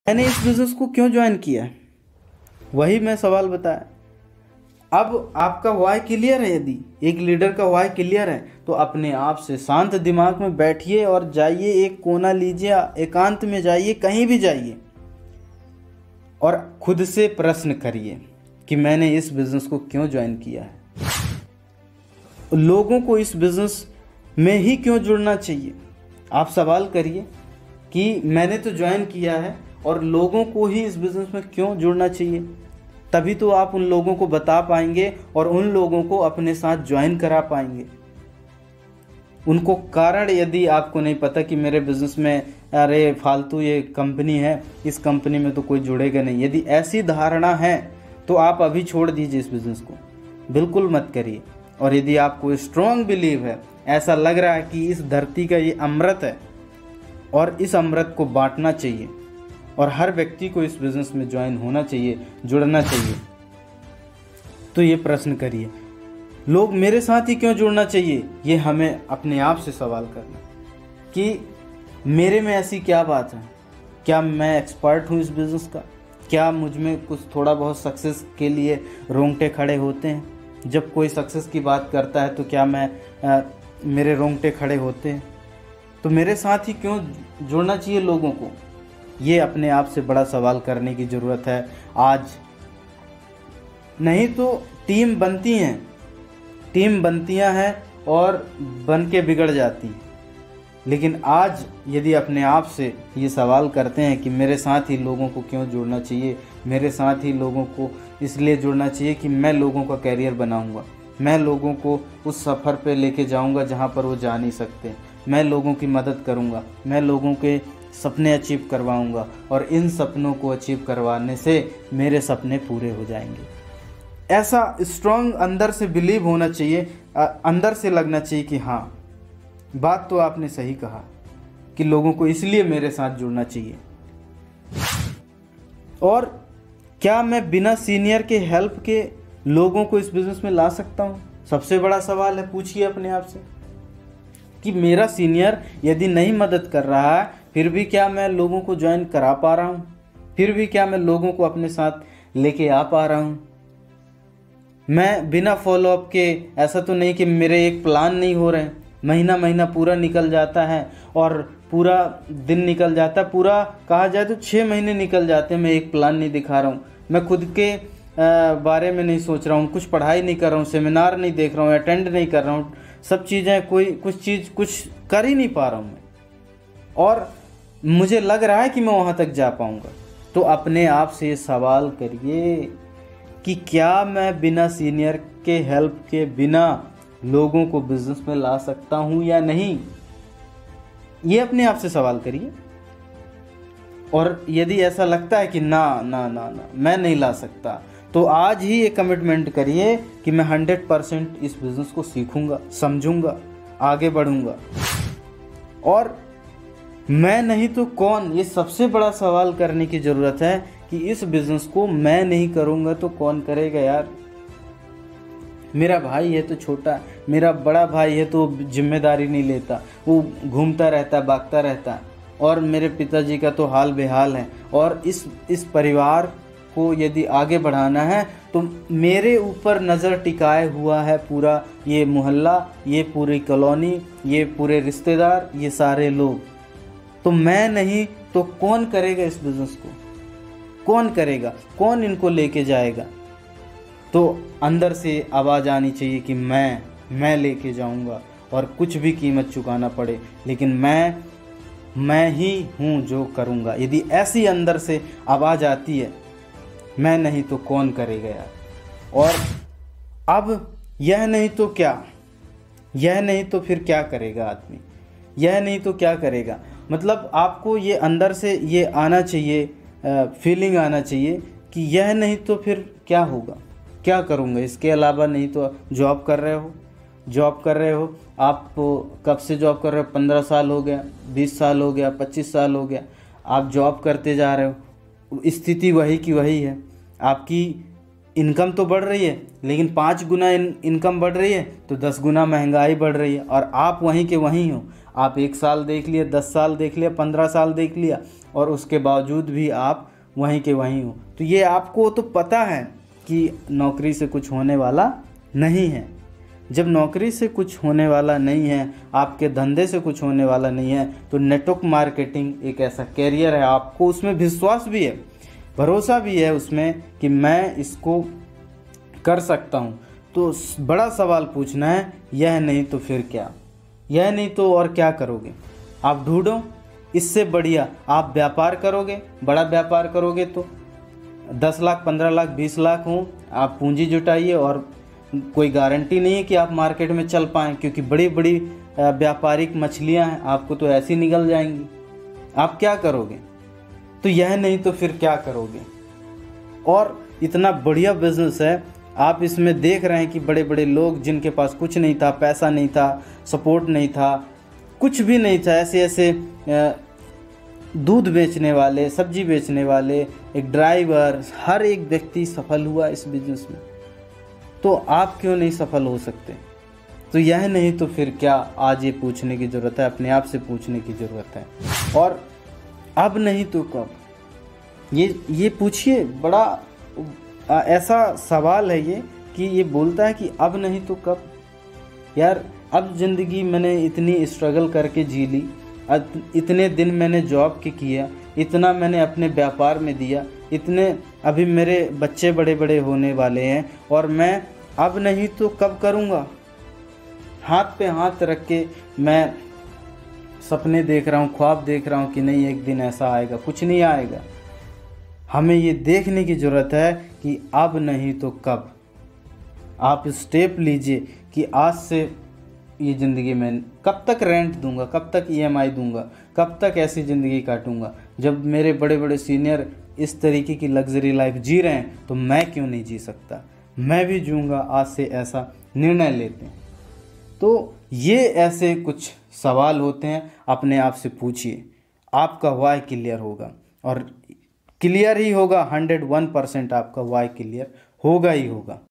मैंने इस बिज़नेस को क्यों ज्वाइन किया है, वही मैं सवाल बताया। अब आपका वाई क्लियर है, यदि एक लीडर का वाई क्लियर है तो अपने आप से शांत दिमाग में बैठिए और जाइए, एक कोना लीजिए, एकांत में जाइए, कहीं भी जाइए और खुद से प्रश्न करिए कि मैंने इस बिज़नेस को क्यों ज्वाइन किया है, लोगों को इस बिज़नेस में ही क्यों जुड़ना चाहिए। आप सवाल करिए कि मैंने तो ज्वाइन किया है और लोगों को ही इस बिज़नेस में क्यों जुड़ना चाहिए। तभी तो आप उन लोगों को बता पाएंगे और उन लोगों को अपने साथ ज्वाइन करा पाएंगे। उनको कारण यदि आपको नहीं पता कि मेरे बिज़नेस में अरे फालतू ये कंपनी है, इस कंपनी में तो कोई जुड़ेगा नहीं, यदि ऐसी धारणा है तो आप अभी छोड़ दीजिए इस बिज़नेस को, बिल्कुल मत करिए। और यदि आपको स्ट्रॉन्ग बिलीव है, ऐसा लग रहा है कि इस धरती का ये अमृत है और इस अमृत को बांटना चाहिए और हर व्यक्ति को इस बिज़नेस में ज्वाइन होना चाहिए, जुड़ना चाहिए, तो ये प्रश्न करिए, लोग मेरे साथ ही क्यों जुड़ना चाहिए। ये हमें अपने आप से सवाल करना कि मेरे में ऐसी क्या बात है, क्या मैं एक्सपर्ट हूँ इस बिज़नेस का, क्या मुझ में कुछ थोड़ा बहुत सक्सेस के लिए रोंगटे खड़े होते हैं। जब कोई सक्सेस की बात करता है तो क्या मेरे रोंगटे खड़े होते हैं, तो मेरे साथ ही क्यों जुड़ना चाहिए लोगों को। ये अपने आप से बड़ा सवाल करने की ज़रूरत है आज। नहीं तो टीम बनतियां हैं और बन के बिगड़ जाती हैं। लेकिन आज यदि अपने आप से ये सवाल करते हैं कि मेरे साथ ही लोगों को क्यों जुड़ना चाहिए, मेरे साथ ही लोगों को इसलिए जुड़ना चाहिए कि मैं लोगों का कैरियर बनाऊंगा, मैं लोगों को उस सफ़र पे लेके जाऊंगा जहां पर वो जा नहीं सकते, मैं लोगों की मदद करूंगा, मैं लोगों के सपने अचीव करवाऊंगा और इन सपनों को अचीव करवाने से मेरे सपने पूरे हो जाएंगे। ऐसा स्ट्रॉन्ग अंदर से बिलीव होना चाहिए, अंदर से लगना चाहिए कि हाँ, बात तो आपने सही कहा कि लोगों को इसलिए मेरे साथ जुड़ना चाहिए। और क्या मैं बिना सीनियर के हेल्प के लोगों को इस बिज़नेस में ला सकता हूँ? सबसे बड़ा सवाल है, पूछिए अपने आप से कि मेरा सीनियर यदि नहीं मदद कर रहा है, फिर भी क्या मैं लोगों को ज्वाइन करा पा रहा हूँ, फिर भी क्या मैं लोगों को अपने साथ लेके आ पा रहा हूँ। मैं बिना फॉलोअप के, ऐसा तो नहीं कि मेरे एक प्लान नहीं हो रहे हैं, महीना पूरा निकल जाता है और पूरा दिन निकल जाता है, पूरा कहा जाए तो 6 महीने निकल जाते हैं, मैं एक प्लान नहीं दिखा रहा हूँ, मैं खुद के बारे में नहीं सोच रहा हूँ, कुछ पढ़ाई नहीं कर रहा हूँ, सेमिनार नहीं देख रहा हूँ, अटेंड नहीं कर रहा हूँ, सब चीज़ें कुछ कर ही नहीं पा रहा हूँ मैं, और मुझे लग रहा है कि मैं वहाँ तक जा पाऊँगा। तो अपने आप से सवाल करिए कि क्या मैं बिना सीनियर के हेल्प के बिना लोगों को बिजनेस में ला सकता हूँ या नहीं। ये अपने आप से सवाल करिए। और यदि ऐसा लगता है कि ना ना ना ना मैं नहीं ला सकता, तो आज ही ये कमिटमेंट करिए कि मैं 100% इस बिज़नेस को सीखूंगा, समझूंगा, आगे बढ़ूंगा। और मैं नहीं तो कौन, ये सबसे बड़ा सवाल करने की ज़रूरत है कि इस बिज़नेस को मैं नहीं करूंगा तो कौन करेगा यार। मेरा भाई है तो छोटा, मेरा बड़ा भाई है तो जिम्मेदारी नहीं लेता, वो घूमता रहता, भागता रहता, और मेरे पिताजी का तो हाल बेहाल है। और इस परिवार को यदि आगे बढ़ाना है तो मेरे ऊपर नज़र टिकाए हुआ है पूरा ये मोहल्ला, ये पूरी कॉलोनी, ये पूरे रिश्तेदार, ये सारे लोग। तो मैं नहीं तो कौन करेगा इस बिज़नेस को, कौन करेगा, कौन इनको लेके जाएगा। तो अंदर से आवाज़ आनी चाहिए कि मैं लेके जाऊंगा और कुछ भी कीमत चुकाना पड़े, लेकिन मैं ही हूँ जो करूँगा। यदि ऐसी अंदर से आवाज़ आती है, मैं नहीं तो कौन करेगा यार। और अब यह नहीं तो क्या, यह नहीं तो फिर क्या करेगा आदमी, यह नहीं तो क्या करेगा। मतलब आपको ये अंदर से ये आना चाहिए, फीलिंग आना चाहिए कि यह नहीं तो फिर क्या होगा, क्या करूँगा इसके अलावा। नहीं तो जॉब कर रहे हो, आप कब से जॉब कर रहे हो, 15 साल हो गया, 20 साल हो गया, 25 साल हो गया, आप जॉब करते जा रहे हो, स्थिति वही की वही है, आपकी इनकम तो बढ़ रही है, लेकिन 5 गुना इनकम बढ़ रही है तो 10 गुना महंगाई बढ़ रही है, और आप वहीं के वहीं हो। आप 1 साल देख लिया, 10 साल देख लिया, 15 साल देख लिया, और उसके बावजूद भी आप वहीं के वहीं हो। तो ये आपको तो पता है कि नौकरी से कुछ होने वाला नहीं है। जब नौकरी से कुछ होने वाला नहीं है, आपके धंधे से कुछ होने वाला नहीं है, तो नेटवर्क मार्केटिंग एक ऐसा कैरियर है, आपको उसमें विश्वास भी है, भरोसा भी है उसमें कि मैं इसको कर सकता हूँ। तो बड़ा सवाल पूछना है, यह नहीं तो फिर क्या, यह नहीं तो और क्या करोगे? आप ढूंढो, इससे बढ़िया आप व्यापार करोगे। बड़ा व्यापार करोगे तो 10 लाख, 15 लाख, 20 लाख हो, आप पूंजी जुटाइए, और कोई गारंटी नहीं है कि आप मार्केट में चल पाएँ, क्योंकि बड़ी बड़ी व्यापारिक मछलियाँ हैं, आपको तो ऐसी निकल जाएंगी। आप क्या करोगे? तो यह नहीं तो फिर क्या करोगे? और इतना बढ़िया बिजनेस है, आप इसमें देख रहे हैं कि बड़े बड़े लोग जिनके पास कुछ नहीं था, पैसा नहीं था, सपोर्ट नहीं था, कुछ भी नहीं था, ऐसे ऐसे दूध बेचने वाले, सब्जी बेचने वाले, एक ड्राइवर, हर एक व्यक्ति सफल हुआ इस बिजनेस में। तो आप क्यों नहीं सफल हो सकते? तो यह नहीं तो फिर क्या, आज ये पूछने की ज़रूरत है, अपने आप से पूछने की ज़रूरत है। और अब नहीं तो कब, ये पूछिए। बड़ा ऐसा सवाल है ये कि ये बोलता है कि अब नहीं तो कब। यार, अब ज़िंदगी मैंने इतनी स्ट्रगल करके जी ली, इतने दिन मैंने जॉब के किया, इतना मैंने अपने व्यापार में दिया, इतने अभी मेरे बच्चे बड़े बड़े होने वाले हैं, और मैं अब नहीं तो कब करूँगा। हाथ पे हाथ रख के मैं सपने देख रहा हूँ, ख्वाब देख रहा हूँ कि नहीं एक दिन ऐसा आएगा। कुछ नहीं आएगा। हमें ये देखने की ज़रूरत है कि अब नहीं तो कब। आप स्टेप लीजिए कि आज से ये ज़िंदगी में कब तक रेंट दूंगा, कब तक EMI दूंगा, कब तक ऐसी ज़िंदगी काटूंगा। जब मेरे बड़े बड़े सीनियर इस तरीके की लग्जरी लाइफ जी रहे हैं तो मैं क्यों नहीं जी सकता? मैं भी जीऊँगा। आज से ऐसा निर्णय लेते हैं। तो ये ऐसे कुछ सवाल होते हैं, अपने आप से पूछिए, आपका वाई क्लियर होगा, और क्लियर ही होगा। 101% आपका वाई क्लियर होगा ही होगा।